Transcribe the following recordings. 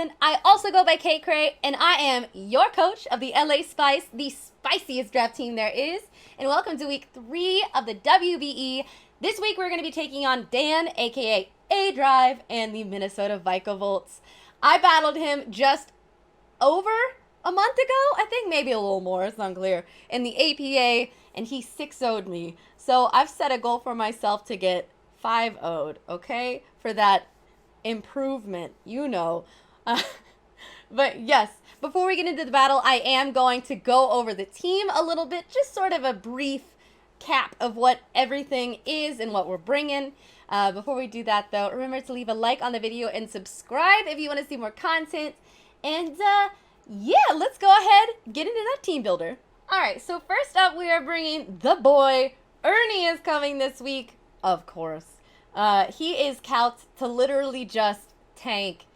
Sutton. I also go by kaycreigh, and I am your coach of the LA Spice, the spiciest draft team there is. And welcome to week 3 of the WBE. This week we're going to be taking on Dan, aka aDrive, and the Minnesota Vikavolts. I battled him just over a month ago, I think, maybe a little more, it's unclear, in the APA, and he 6-0'd me. So I've set a goal for myself to get 5-0'd, okay, for that improvement, you know. But yes, before we get into the battle, I am going to go over the team a little bit, just sort of a brief cap of what everything is and what we're bringing. Before we do that, though, remember to leave a like on the video and subscribe if you want to see more content. And yeah, let's go ahead, get into that team builder. All right, so first up, we are bringing the boy. Ernie is coming this week, of course. He is calced to literally just tank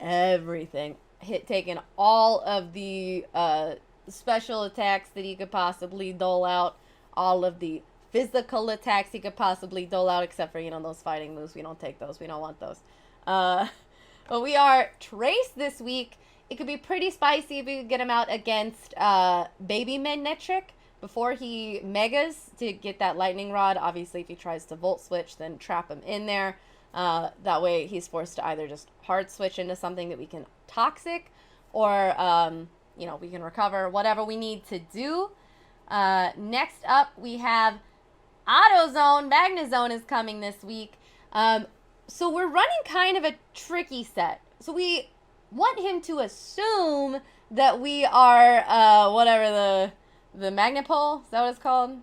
everything. Taking all of the special attacks that he could possibly dole out, all of the physical attacks he could possibly dole out, except for, you know, those fighting moves. We don't take those. We don't want those. But we are Trace this week. It could be pretty spicy if we could get him out against Baby Magnetric before he megas to get that lightning rod. Obviously, if he tries to volt switch, then trap him in there. That way he's forced to either just hard switch into something that we can toxic, or you know, we can recover, whatever we need to do. Next up, we have AutoZone. Magnezone is coming this week. So we're running kind of a tricky set. So we want him to assume that we are whatever the Magnapole, is that what it's called?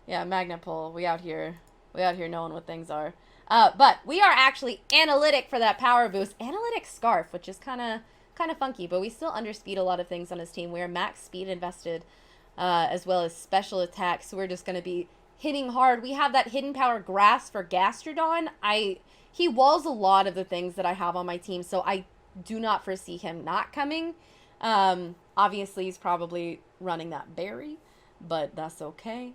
Yeah, Magnapole. We out here knowing what things are. But we are actually analytic for that power boost. Analytic Scarf, which is kind of funky, but we still underspeed a lot of things on his team. We are max speed invested, as well as special attacks. So we're just going to be hitting hard. We have that hidden power Grass for Gastrodon. He walls a lot of the things that I have on my team, so I do not foresee him not coming. Obviously, he's probably running that berry, but that's okay.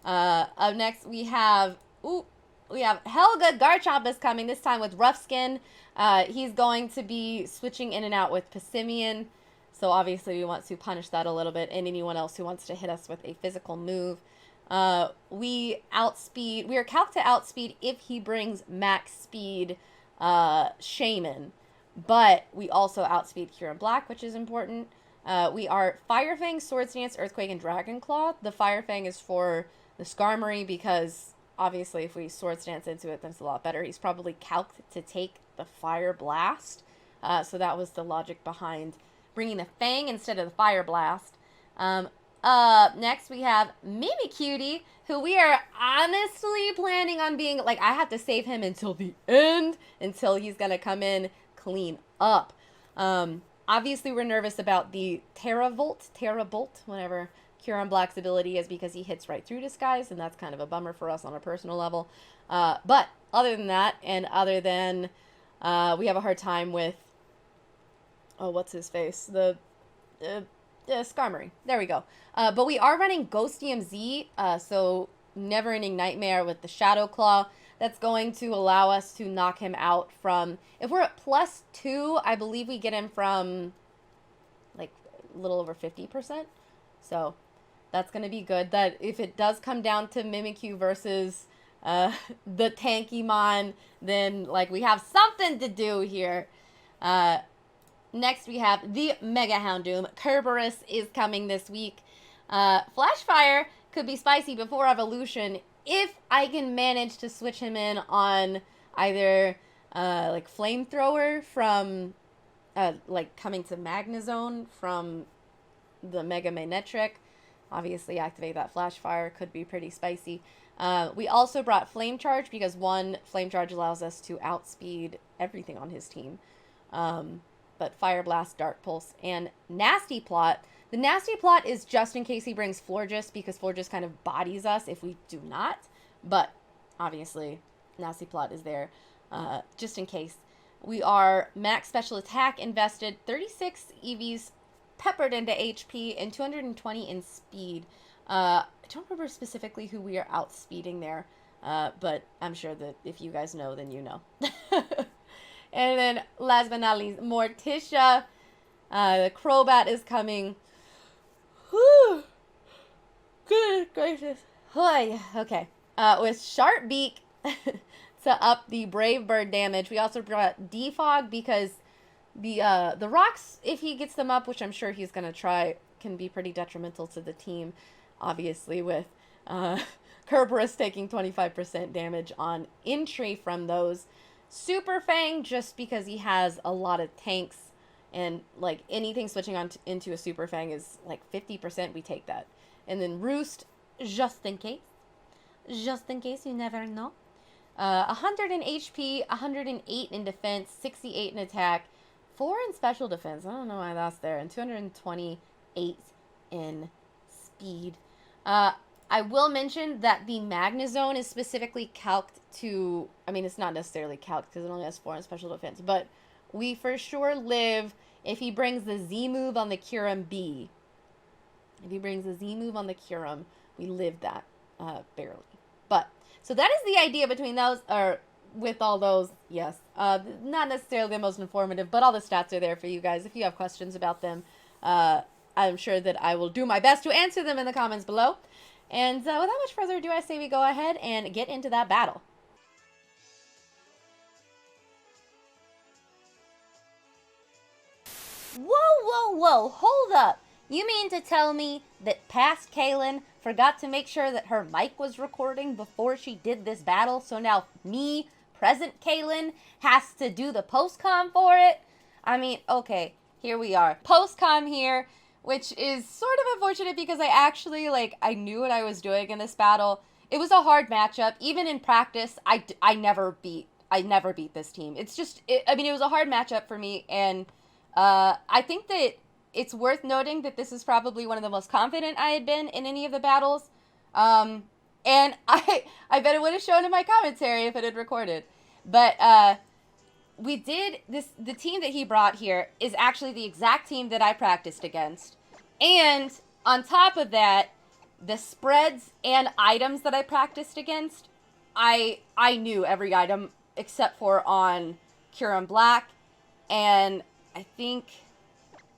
Up next, we have Helga Garchomp is coming, this time with Rough Skin. He's going to be switching in and out with Passimian, so obviously we want to punish that a little bit, and anyone else who wants to hit us with a physical move. We are calced to outspeed if he brings max speed Shaman, but we also outspeed Huron Black, which is important. We are Fire Fang, Swords Dance, Earthquake, and Dragon Claw. The Fire Fang is for the Skarmory because obviously if we Swords Dance into it, then it's a lot better. He's probably calced to take the Fire Blast, so that was the logic behind bringing the Fang instead of the Fire Blast. Next we have Mimicutie, who we are honestly planning on being, like, I have to save him until the end, until he's gonna come in clean up. Obviously we're nervous about the Terravolt, whatever Huron Black's ability is, because he hits right through Disguise, and that's kind of a bummer for us on a personal level. But other than that, and other than we have a hard time with, oh, what's his face? The Skarmory. There we go. But we are running Ghostium Z, so Never Ending Nightmare with the Shadow Claw. That's going to allow us to knock him out from, if we're at +2, I believe we get him from like a little over 50%. So that's going to be good. That if it does come down to Mimikyu versus the Tankymon, then like we have something to do here. Next, we have the Mega Houndoom. Kerberos is coming this week. Flashfire could be spicy before evolution if I can manage to switch him in on either like Flamethrower from like coming to Magnezone from the Mega Magnetric. Obviously, activate that Flashfire, could be pretty spicy. We also brought Flame Charge because one, Flame Charge allows us to outspeed everything on his team. But Fire Blast, Dark Pulse, and Nasty Plot. The Nasty Plot is just in case he brings Florges, because Florges kind of bodies us if we do not. But obviously, Nasty Plot is there just in case. We are max special attack invested, 36 EVs peppered into HP, and 220 in speed. I don't remember specifically who we are outspeeding there, but I'm sure that if you guys know, then you know. And then last but not least, Morticia. The Crobat is coming. Whew. Good gracious. Okay. With Sharp Beak to up the Brave Bird damage. We also brought Defog because the rocks, if he gets them up, which I'm sure he's going to try, can be pretty detrimental to the team. Obviously, with Kerberos taking 25% damage on entry from those. Super Fang, just because he has a lot of tanks, and like anything switching on into a Super Fang is like 50%, we take that. And then Roost, just in case, you never know. 100 in HP, 108 in defense, 68 in attack, 4 in special defense, I don't know why that's there, and 228 in speed. I will mention that the Magnezone is specifically calced to, I mean, it's not necessarily calced because it only has 4 in special defense, but we for sure live if he brings the Z move on the Kyurem B. If he brings the Z move on the Kyurem, we live that, barely. But, so that is the idea between those, or with all those, yes. Not necessarily the most informative, but all the stats are there for you guys if you have questions about them. I'm sure that I will do my best to answer them in the comments below. And without much further ado, I say we go ahead and get into that battle. Whoa, hold up. You mean to tell me that past Kaylin forgot to make sure that her mic was recording before she did this battle, so now me, present Kaylin, has to do the post-com for it? I mean, okay, here we are. Post-com here, which is sort of unfortunate because I actually, I knew what I was doing in this battle. It was a hard matchup. Even in practice, I never beat this team. It's just, it was a hard matchup for me, and I think that it's worth noting that this is probably one of the most confident I had been in any of the battles. And I bet it would have shown in my commentary if it had recorded. But we did this. The team that he brought here is actually the exact team that I practiced against. And on top of that, the spreads and items that I practiced against, I knew every item except for on Kyurem Black, and I think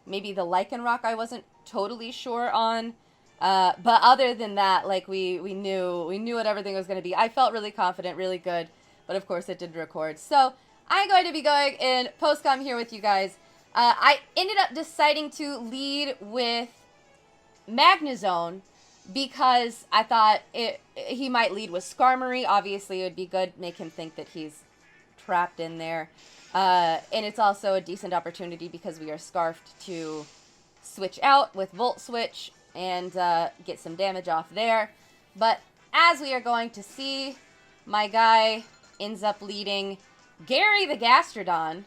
maybe the Lycanroc I wasn't totally sure on. But other than that, we knew what everything was going to be. I felt really confident, really good, but of course it did record. So I'm going to be going in post-com here with you guys. I ended up deciding to lead with Magnezone because I thought he might lead with Skarmory. Obviously, it would be good, make him think that he's trapped in there. And it's also a decent opportunity because we are scarfed to switch out with Volt Switch and get some damage off there. But as we are going to see, my guy ends up leading Gary the Gastrodon.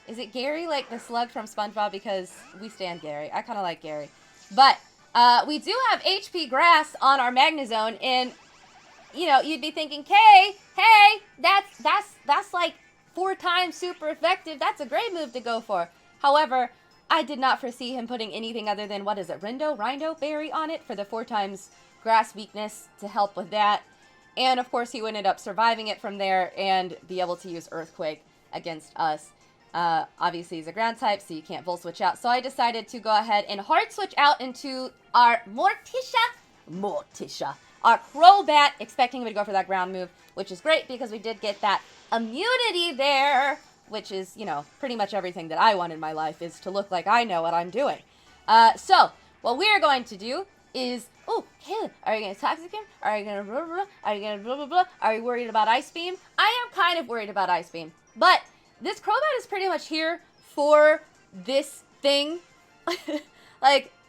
Is it Gary like the slug from SpongeBob? Because we stand Gary. I kind of like Gary. But we do have HP Grass on our Magnezone, and you'd be thinking, hey, that's like 4 times super effective. That's a great move to go for. However, I did not foresee him putting anything other than, what is it, Rindo Berry on it for the 4 times grass weakness to help with that. And of course, he ended up surviving it from there and be able to use Earthquake against us. Obviously, he's a ground type, so you can't Volt Switch out. So I decided to go ahead and hard switch out into our Morticia, our Crobat, expecting him to go for that ground move, which is great because we did get that immunity there, which is, pretty much everything that I want in my life is to look like I know what I'm doing. So what we are going to do is, Caleb, are you going to Toxic him? Are you going to blah, blah, blah? Are you going to blah, blah, blah? Are you worried about Ice Beam? I am kind of worried about Ice Beam, but this Crobat is pretty much here for this thing.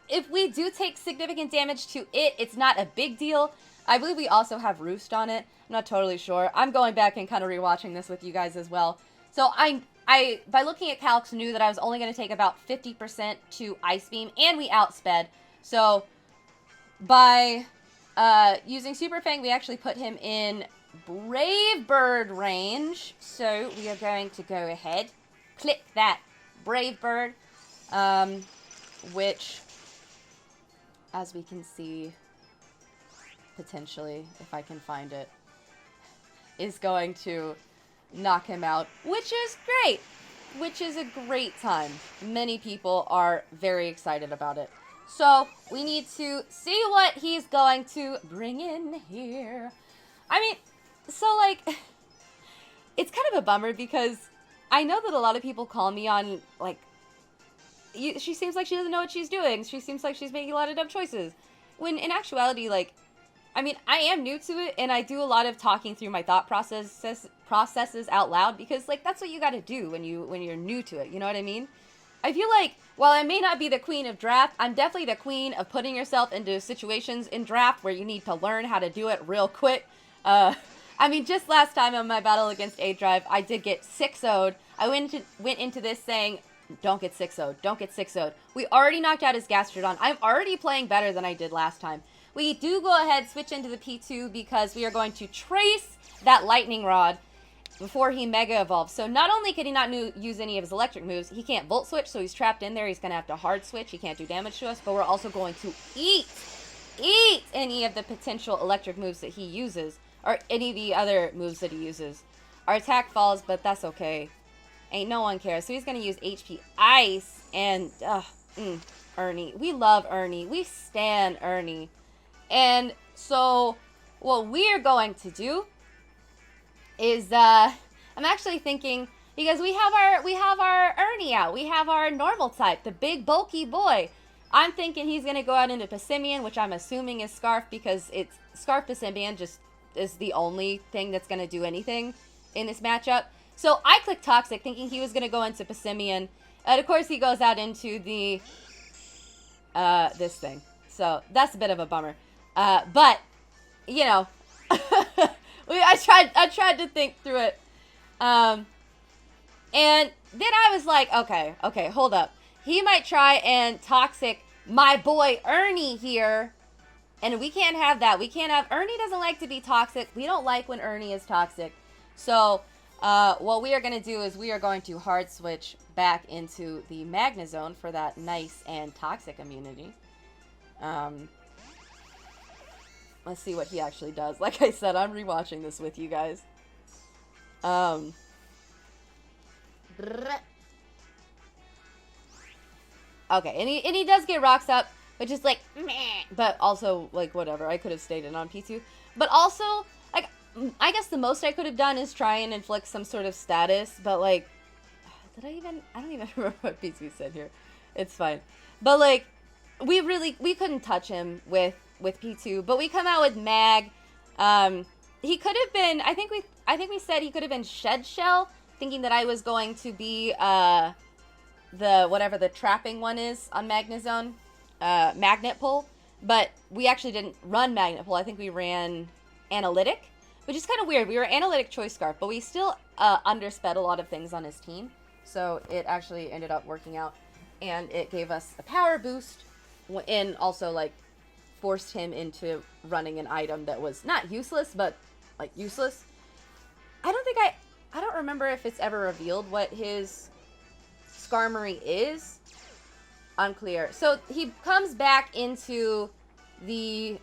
If we do take significant damage to it, it's not a big deal. I believe we also have Roost on it. I'm not totally sure. I'm going back and kind of rewatching this with you guys as well. So I by looking at calcs, knew that I was only going to take about 50% to Ice Beam, and we outsped. So by using Super Fang, we actually put him in Brave Bird range. So we are going to go ahead, click that Brave Bird, which, as we can see, potentially, if I can find it, is going to knock him out, which is great. which is a great time. Many people are very excited about it. So, we need to see what he's going to bring in here. I mean, so, like, it's kind of a bummer because I know that a lot of people call me on, like, she seems like she doesn't know what she's doing. She seems like she's making a lot of dumb choices. When, in actuality, like, I mean, I am new to it, and I do a lot of talking through my thought processes out loud because, like, that's what you gotta do when you're new to it, you know what I mean? I feel like, while I may not be the queen of draft, I'm definitely the queen of putting yourself into situations in draft where you need to learn how to do it real quick. I mean, just last time on my battle against aDrive, I did get 6-0'd. I went into this saying, don't get 6-0'd, don't get 6-0'd. We already knocked out his Gastrodon. I'm already playing better than I did last time. We do go ahead, switch into the P2 because we are going to trace that Lightning Rod before he Mega Evolves. So not only can he not use any of his electric moves, he can't Volt Switch, so he's trapped in there. He's going to have to Hard Switch. He can't do damage to us, but we're also going to eat any of the potential electric moves that he uses, or any of the other moves that he uses. Our attack falls, but that's okay. Ain't no one cares. So he's going to use HP Ice, and, Ernie. We love Ernie. We stan Ernie. And so, what we're going to do is, I'm actually thinking, because we have our Ernie out. We have our normal type, the big bulky boy. I'm thinking he's going to go out into Passimian, which I'm assuming is Scarf, because it's Scarf Passimian just is the only thing that's going to do anything in this matchup. So I clicked Toxic, thinking he was going to go into Passimian. And of course, he goes out into the, this thing. So that's a bit of a bummer. But, you know, I tried to think through it. And then I was like, okay, hold up. He might try and Toxic my boy Ernie here. And we can't have that. We can't have, Ernie doesn't like to be toxic. We don't like when Ernie is toxic. So, what we are going to do is we are going to hard switch back into the Magnezone for that nice and toxic immunity. Let's see what he actually does. Like I said, I'm rewatching this with you guys. Okay, and he does get rocks up, which is like, meh, but also, like, whatever. I could have stayed in on P2. But also, like, I guess the most I could have done is try and inflict some sort of status, but, like, I don't even remember what P2 said here. It's fine. But, like, we couldn't touch him with P2, but we come out with Mag. He could have been, I think we said he could have been Shed Shell, thinking that I was going to be, whatever the trapping one is on Magnezone, Magnet Pull, but we actually didn't run Magnet Pull. I think we ran Analytic, which is kind of weird. We were Analytic Choice Scarf, but we still undersped a lot of things on his team, so it actually ended up working out, and it gave us a power boost, and also, like, forced him into running an item that was not useless, but, like, useless. I don't remember if it's ever revealed what his Skarmory is. Unclear. So he comes back into the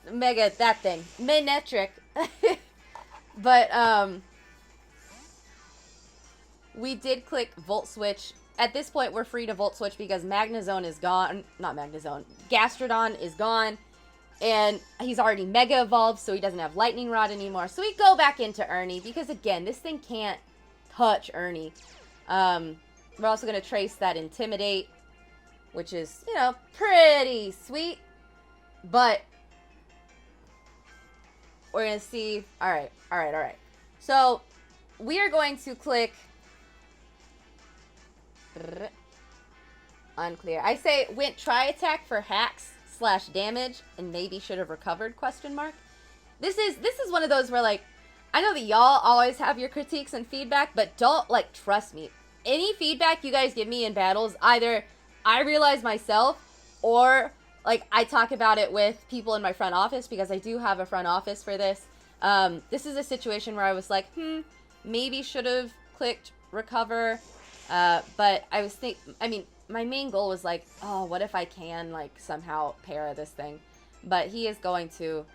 Manectric. But we did click Volt Switch. At this point, we're free to Volt Switch because Magnezone is gone. Not Magnezone. Gastrodon is gone. And he's already Mega Evolved, so he doesn't have Lightning Rod anymore. So we go back into Ernie because, again, this thing can't touch Ernie. We're also going to trace that Intimidate, which is, you know, pretty sweet. But we're going to see. All right. So we are going to click unclear. I say went try attack for hacks / damage and maybe should have recovered ? This is one of those where, like, I know that y'all always have your critiques and feedback, but don't, like, trust me. Any feedback you guys give me in battles, either I realize myself or, like, I talk about it with people in my front office because I do have a front office for this. This is a situation where I was like, maybe should have clicked recover. But I was my main goal was like, oh, what if I can, like, somehow para this thing? But he is going to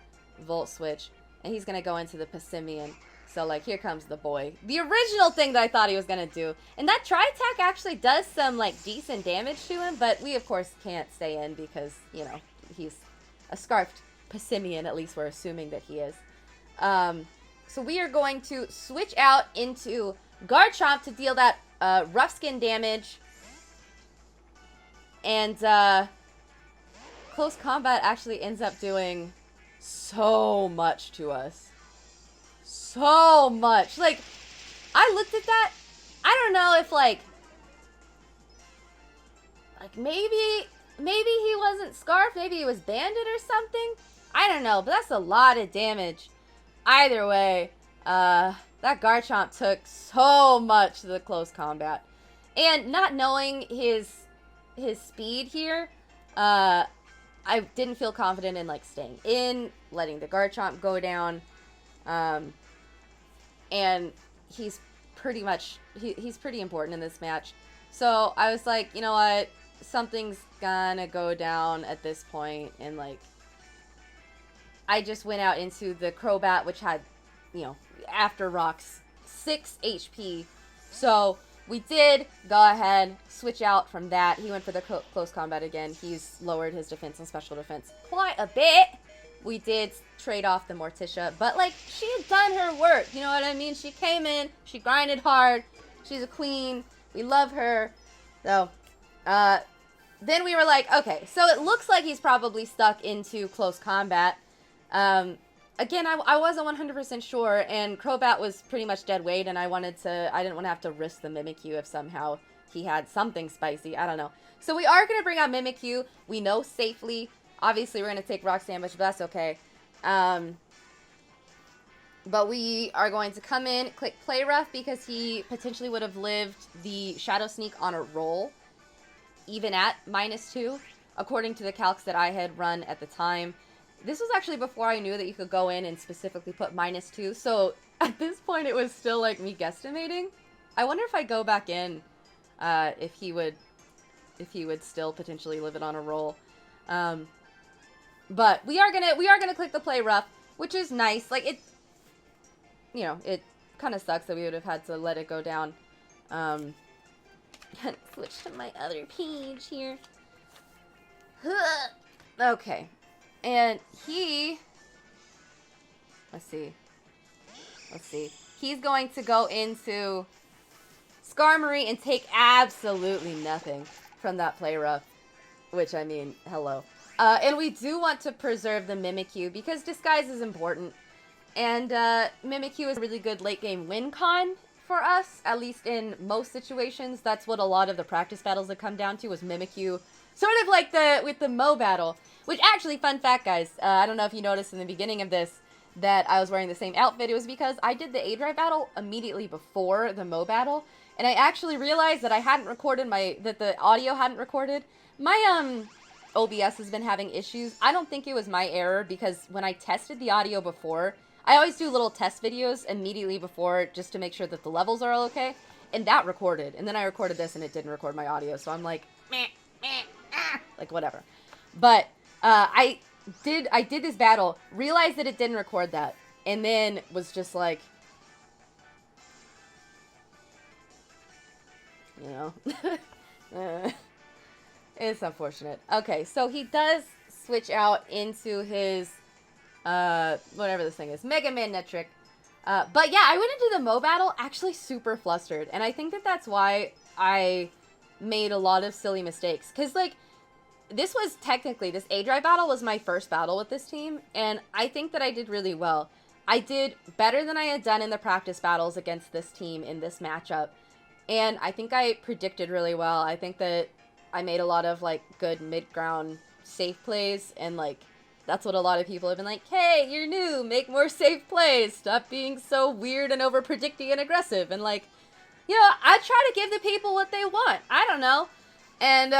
Volt Switch, and he's going to go into the Passimian. So, like, here comes the boy. The original thing that I thought he was going to do. And that tri-attack actually does some, like, decent damage to him. But we, of course, can't stay in because, you know, he's a scarfed Passimian. At least we're assuming that he is. So we are going to switch out into Garchomp to deal that rough skin damage. And close combat actually ends up doing so much to us. So much. Like, I looked at that. I don't know if, like maybe he wasn't scarfed. Maybe he was banded or something. I don't know, but that's a lot of damage. Either way, that Garchomp took so much to the close combat. And not knowing his speed here, I didn't feel confident in, like, staying in, letting the Garchomp go down. And he's pretty much, he's pretty important in this match. So I was like, you know what, something's gonna go down at this point. And, like, I just went out into the Crobat, which had, you know, after rocks, 6 HP. So we did go ahead, switch out from that. He went for the close combat again. He's lowered his defense and special defense quite a bit. We did trade off the Morticia, but, like, she had done her work. You know what I mean? She came in, she grinded hard. She's a queen. We love her. So, then we were like, okay, so it looks like he's probably stuck into close combat. Again, I wasn't 100% sure, and Crobat was pretty much dead weight, and I didn't want to have to risk the Mimikyu if somehow he had something spicy. I don't know. So we are going to bring out Mimikyu. We know safely. Obviously, we're going to take rocks damage, but that's okay. But we are going to come in, click Play Rough, because he potentially would have lived the Shadow Sneak on a roll, even at -2, according to the calcs that I had run at the time. This was actually before I knew that you could go in and specifically put -2, so at this point it was still, like, me guesstimating. I wonder if I go back in, if he would still potentially live it on a roll. But we are gonna click the Play Rough, which is nice. Like, it, you know, it kind of sucks that we would have had to let it go down. Switch to my other page here. Okay, and let's see. He's going to go into Skarmory and take absolutely nothing from that Play Rough, which, I mean, hello. And we do want to preserve the Mimikyu because Disguise is important. And Mimikyu is a really good late game win con for us, at least in most situations. That's what a lot of the practice battles have come down to, was Mimikyu. Sort of like with the Mo battle, which actually, fun fact, guys, I don't know if you noticed in the beginning of this that I was wearing the same outfit. It was because I did the aDrive battle immediately before the Mo battle. And I actually realized that I hadn't recorded that the audio hadn't recorded. My, OBS has been having issues. I don't think it was my error because when I tested the audio before, I always do little test videos immediately before just to make sure that the levels are all okay. And that recorded. And then I recorded this and it didn't record my audio. So I'm like, meh, like whatever. But I did this battle, realized that it didn't record that, and then was just like, you know, it's unfortunate. Okay, so he does switch out into his, whatever this thing is, Mega Magnetric. But yeah, I went into the Mo battle actually super flustered, and I think that that's why I made a lot of silly mistakes. Because, like, this aDrive battle was my first battle with this team, and I think that I did really well. I did better than I had done in the practice battles against this team in this matchup, and I think I predicted really well. I think that I made a lot of, like, good mid-ground safe plays, and, like, that's what a lot of people have been like, hey, you're new, make more safe plays, stop being so weird and over-predicting and aggressive, and, like, you know, I try to give the people what they want. I don't know. And,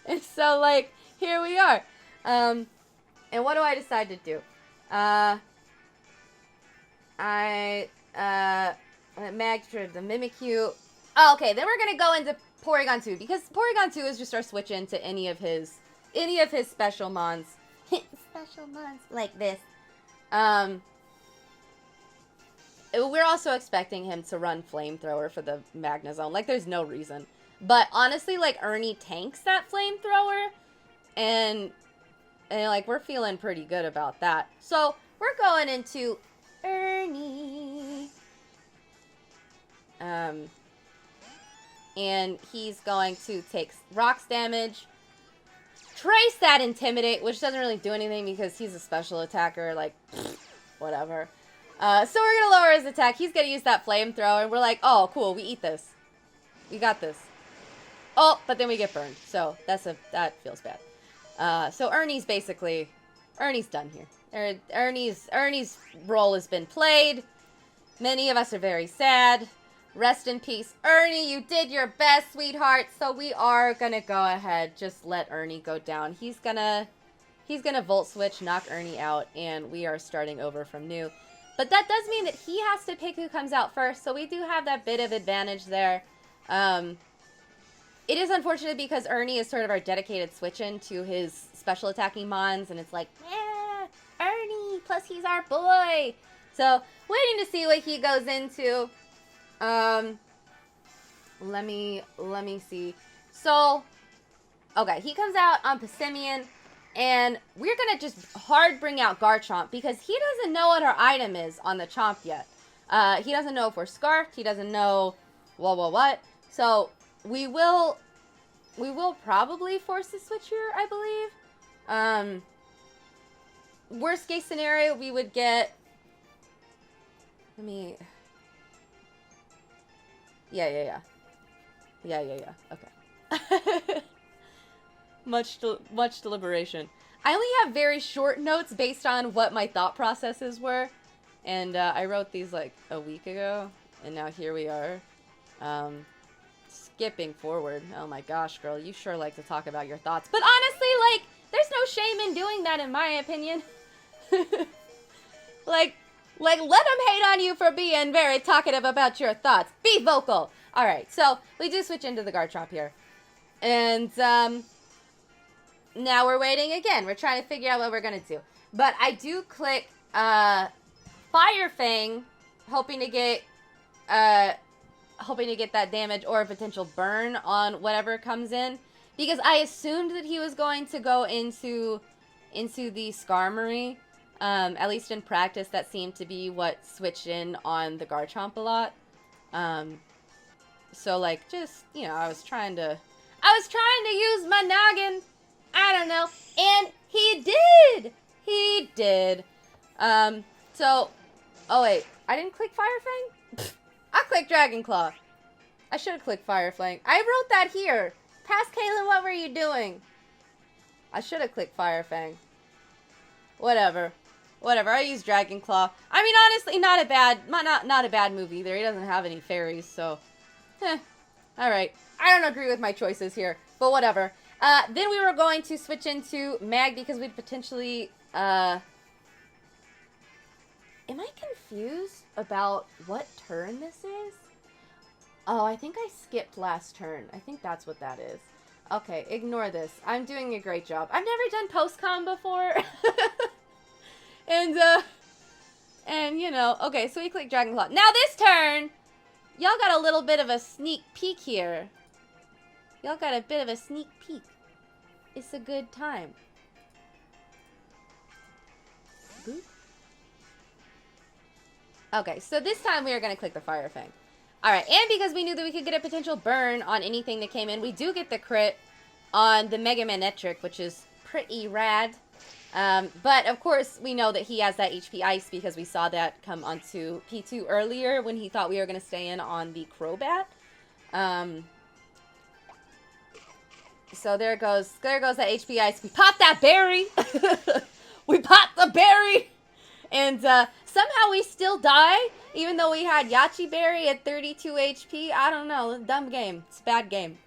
and so, like, here we are. And what do I decide to do? Magtrib, the Mimikyu. Oh, okay, then we're gonna go into Porygon 2, because Porygon 2 is just our switch into any of his special mons. Special mons like this. we're also expecting him to run Flamethrower for the Magnezone. Like, there's no reason. But honestly, like, Ernie tanks that Flamethrower, and like, we're feeling pretty good about that. So, we're going into Ernie. And he's going to take rocks damage. Trace that Intimidate, which doesn't really do anything because he's a special attacker, like, whatever. So we're going to lower his attack. He's going to use that Flamethrower, and we're like, oh, cool, we eat this. We got this. Oh, but then we get burned, so that feels bad. So Ernie's done here. Ernie's role has been played. Many of us are very sad. Rest in peace, Ernie. You did your best, sweetheart. So we are gonna go ahead, just let Ernie go down. He's gonna Volt Switch, knock Ernie out, and we are starting over from new. But that does mean that he has to pick who comes out first, so we do have that bit of advantage there. It is unfortunate because Ernie is sort of our dedicated switch-in to his special attacking mons, and it's like, yeah, Ernie, plus he's our boy. So, waiting to see what he goes into. Let me see. So, okay, he comes out on Passimian, and we're gonna just hard bring out Garchomp because he doesn't know what our item is on the Chomp yet. He doesn't know if we're Scarfed. He doesn't know what. So, we will probably force the switch here, I believe. Worst case scenario, we would get... Yeah. Okay. Much deliberation. I only have very short notes based on what my thought processes were. And I wrote these like a week ago. And now here we are. Skipping forward. Oh my gosh, girl. You sure like to talk about your thoughts. But honestly, like, there's no shame in doing that in my opinion. Like, let them hate on you for being very talkative about your thoughts. Be vocal. Alright, so we do switch into the Garchomp here. And, now we're waiting again. We're trying to figure out what we're going to do. But I do click, Fire Fang, hoping to get that damage or a potential burn on whatever comes in. Because I assumed that he was going to go into the Skarmory. At least in practice, that seemed to be what switched in on the Garchomp a lot. So, like, just, you know, I was trying to use my noggin. I don't know. And he did! He did. So, oh wait, I didn't click Fire Fang? I clicked Dragon Claw. I should have clicked Fire Fang. I wrote that here. Past Kaylin, what were you doing? I should have clicked Fire Fang. Whatever, I used Dragon Claw. I mean, honestly, not a bad move either. He doesn't have any fairies, so... Alright. I don't agree with my choices here, but whatever. Then we were going to switch into Mag because we'd potentially... Am I confused about what turn this is? Oh, I think I skipped last turn. I think that's what that is. Okay, ignore this. I'm doing a great job. I've never done post-com before. And, you know, okay, so we click Dragon Claw. Now this turn, y'all got a little bit of a sneak peek here. Y'all got a bit of a sneak peek. It's a good time. Boop. Okay, so this time we are going to click the Fire Fang. Alright, and because we knew that we could get a potential burn on anything that came in, we do get the crit on the Mega Manectric, which is pretty rad. But, of course, we know that he has that HP Ice because we saw that come onto P2 earlier when he thought we were going to stay in on the Crobat. So there goes that HP Ice. We popped that berry! We popped the berry! And, somehow we still die, even though we had Yachi Berry at 32 HP. I don't know. Dumb game. It's a bad game.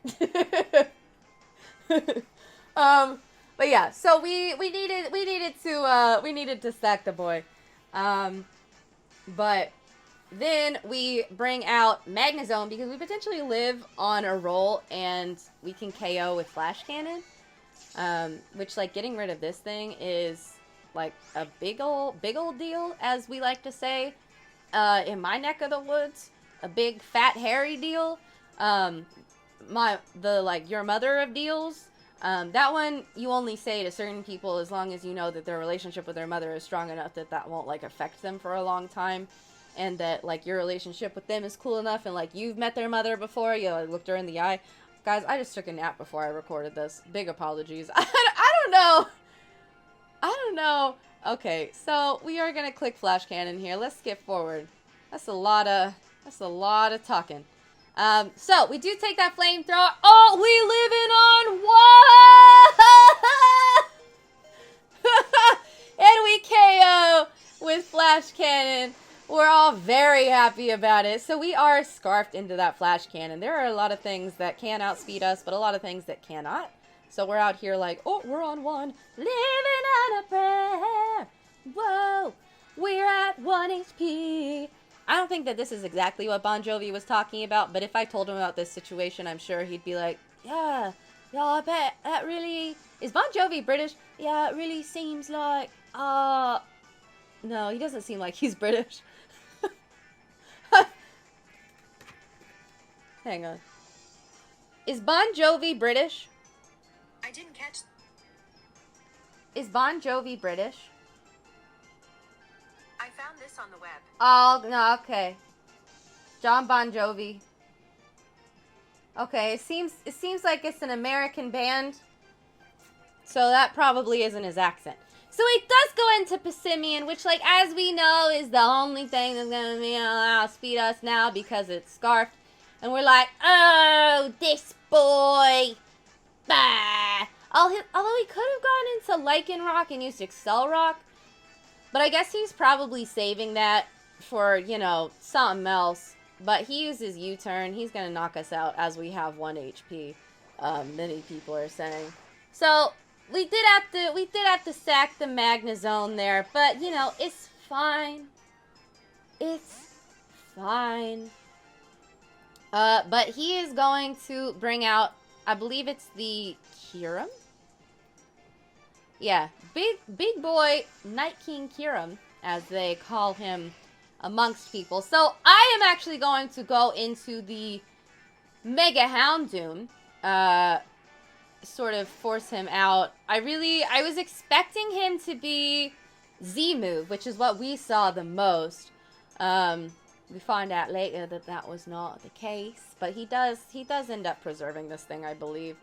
But yeah, so we needed to sack the boy. But then we bring out Magnezone because we potentially live on a roll and we can KO with Flash Cannon. Which, like, getting rid of this thing is like a big ol' deal, as we like to say. in my neck of the woods, a big fat hairy deal. Your mother of deals. That one you only say to certain people as long as you know that their relationship with their mother is strong enough that won't like affect them for a long time, and that like your relationship with them is cool enough, and like you've met their mother before, you like, looked her in the eye. Guys, I just took a nap before I recorded this. Big apologies. I don't know. Okay, so we are gonna click flash cannon here. Let's skip forward. That's a lot of talking. So we do take that flamethrower. Oh, we living on what? And we KO with flash cannon. We're all very happy about it. So we are scarfed into that flash cannon. There are a lot of things that can outspeed us, but a lot of things that cannot. So we're out here like, oh, we're on one. Living on a prayer. Whoa, we're at 1 HP. I don't think that this is exactly what Bon Jovi was talking about, but if I told him about this situation, I'm sure he'd be like, yeah, I bet that really... Is Bon Jovi British? Yeah, it really seems like... No, he doesn't seem like he's British. Hang on. Is Bon Jovi British? I didn't catch... Is Bon Jovi British? I found this on the web. Oh, no, okay. John Bon Jovi. Okay, it seems like it's an American band. So that probably isn't his accent. So he does go into Pessimian, which, like, as we know, is the only thing that's going to outspeed us now because it's scarfed. And we're like, oh, this boy. Bah. Although he could have gone into Lichen Rock and used Excel Rock. But I guess he's probably saving that for, you know, something else. But he uses U-turn. He's going to knock us out as we have 1 HP. Many people are saying. So we did have to sack the Magnezone there. But, you know, it's fine. It's fine. But he is going to bring out, I believe it's the Kyurem? Yeah, big boy Night King Kyurem, as they call him amongst people. So I am actually going to go into the Mega Houndoom, sort of force him out. I was expecting him to be Z-move, which is what we saw the most. We find out later that was not the case, but he does end up preserving this thing, I believe.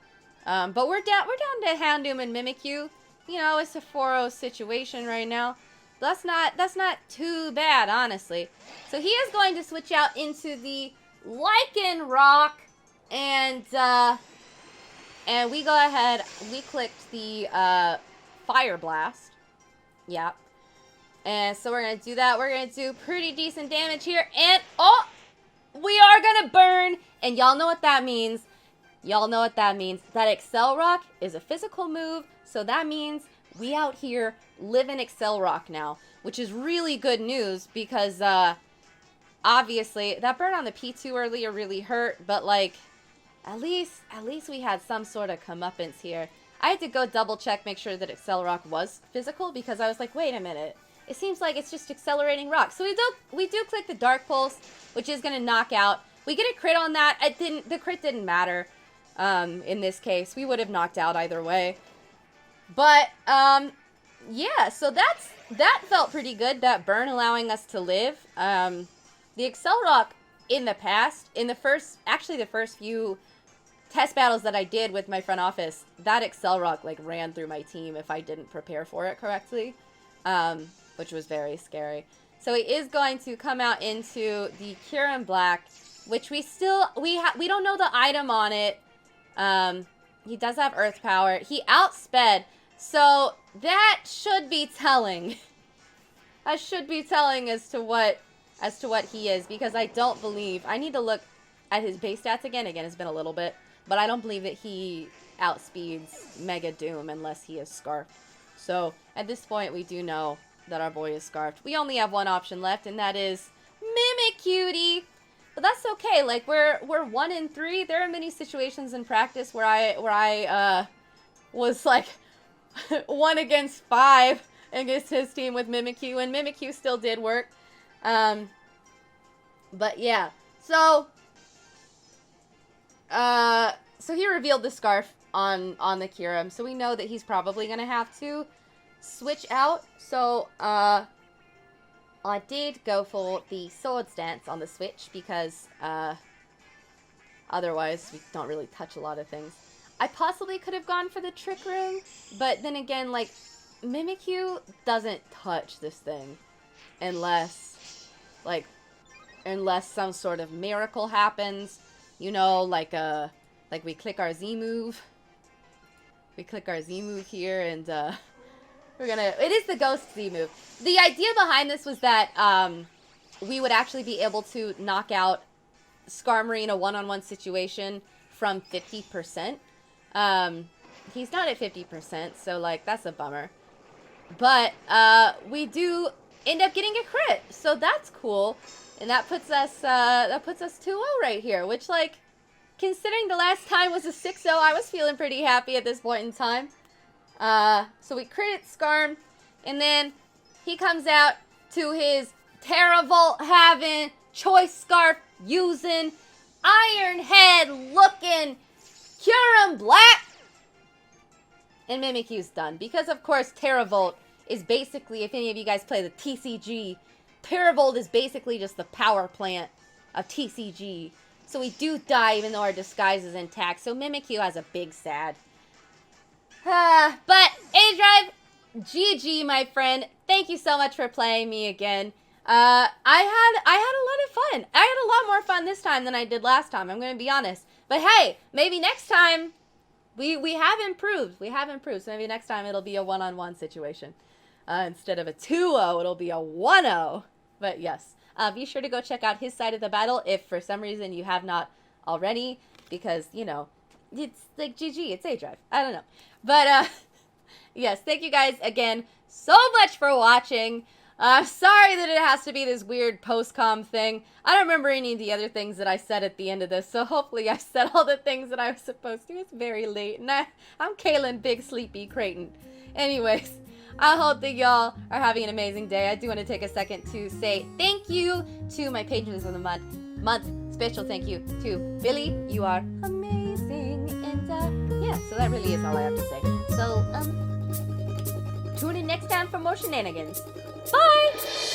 But we're down to Houndoom and Mimikyu. You know, it's a 4-0 situation right now. That's not too bad, honestly. So he is going to switch out into the Lichen Rock, and we go ahead. We clicked the Fire Blast. Yep. And so we're gonna do that. We're gonna do pretty decent damage here, and oh, we are gonna burn. And y'all know what that means. Y'all know what that means. That Excel Rock is a physical move. So that means we out here live in Excel Rock now, which is really good news because obviously that burn on the P2 earlier really hurt, but like at least we had some sort of comeuppance here. I had to go double check, make sure that Excel Rock was physical because I was like, wait a minute, it seems like it's just accelerating rock. So we do click the Dark Pulse, which is gonna knock out. We get a crit on that. The crit didn't matter in this case. We would have knocked out either way. But, yeah, so that felt pretty good, that burn allowing us to live. The Excel Rock in the past, the first few test battles that I did with my front office, that Excel Rock, like, ran through my team if I didn't prepare for it correctly, which was very scary. So he is going to come out into the Kyurem Black, which we don't know the item on it. He does have Earth Power. He outsped. So that should be telling. That should be telling as to what he is, because I don't believe, I need to look at his base stats again. Again, it's been a little bit, but I don't believe that he outspeeds Mega Doom unless he is Scarfed. So at this point, we do know that our boy is Scarfed. We only have one option left, and that is Mimicutie. But that's okay. Like we're 1 in 3. There are many situations in practice where I was like 1 against 5 against his team with Mimikyu, and Mimikyu still did work. But yeah, so he revealed the scarf on the Kyurem, so we know that he's probably gonna have to switch out. So I did go for the Swords Dance on the Switch because otherwise we don't really touch a lot of things. I possibly could have gone for the Trick Room, but then again, like, Mimikyu doesn't touch this thing unless some sort of miracle happens, you know, like we click our Z move. We click our Z move here, and it is the Ghost Z move. The idea behind this was that we would actually be able to knock out Skarmory in a one-on-one situation from 50%. He's not at 50%, so, like, that's a bummer. But we do end up getting a crit, so that's cool. And that puts us 2-0 right here, which, like, considering the last time was a 6-0, I was feeling pretty happy at this point in time. So we crit Skarm, and then he comes out to his Terravolt having, Choice Scarf using, Iron Head looking, Kyurem Black, and Mimikyu's done. Because, of course, Terravolt is basically, if any of you guys play the TCG, Terravolt is basically just the power plant of TCG. So we do die even though our disguise is intact. So Mimikyu has a big sad. But aDrive, GG, my friend. Thank you so much for playing me again. I had a lot of fun. I had a lot more fun this time than I did last time, I'm going to be honest. But hey, maybe next time we have improved. We have improved. So maybe next time it'll be a one-on-one situation. Instead of a 2-0, it'll be a 1-0. But yes, be sure to go check out his side of the battle if for some reason you have not already. Because, you know, it's like GG, it's aDrive. I don't know. But, yes, thank you guys again so much for watching. Sorry that it has to be this weird post-com thing. I don't remember any of the other things that I said at the end of this, so hopefully I said all the things that I was supposed to. It's very late, and I'm Kaylin Big Sleepy Creighton. Anyways, I hope that y'all are having an amazing day. I do want to take a second to say thank you to my patrons of the month. Special thank you to Billy. You are amazing. And, yeah, so that really is all I have to say. So, tune in next time for more shenanigans. Bye!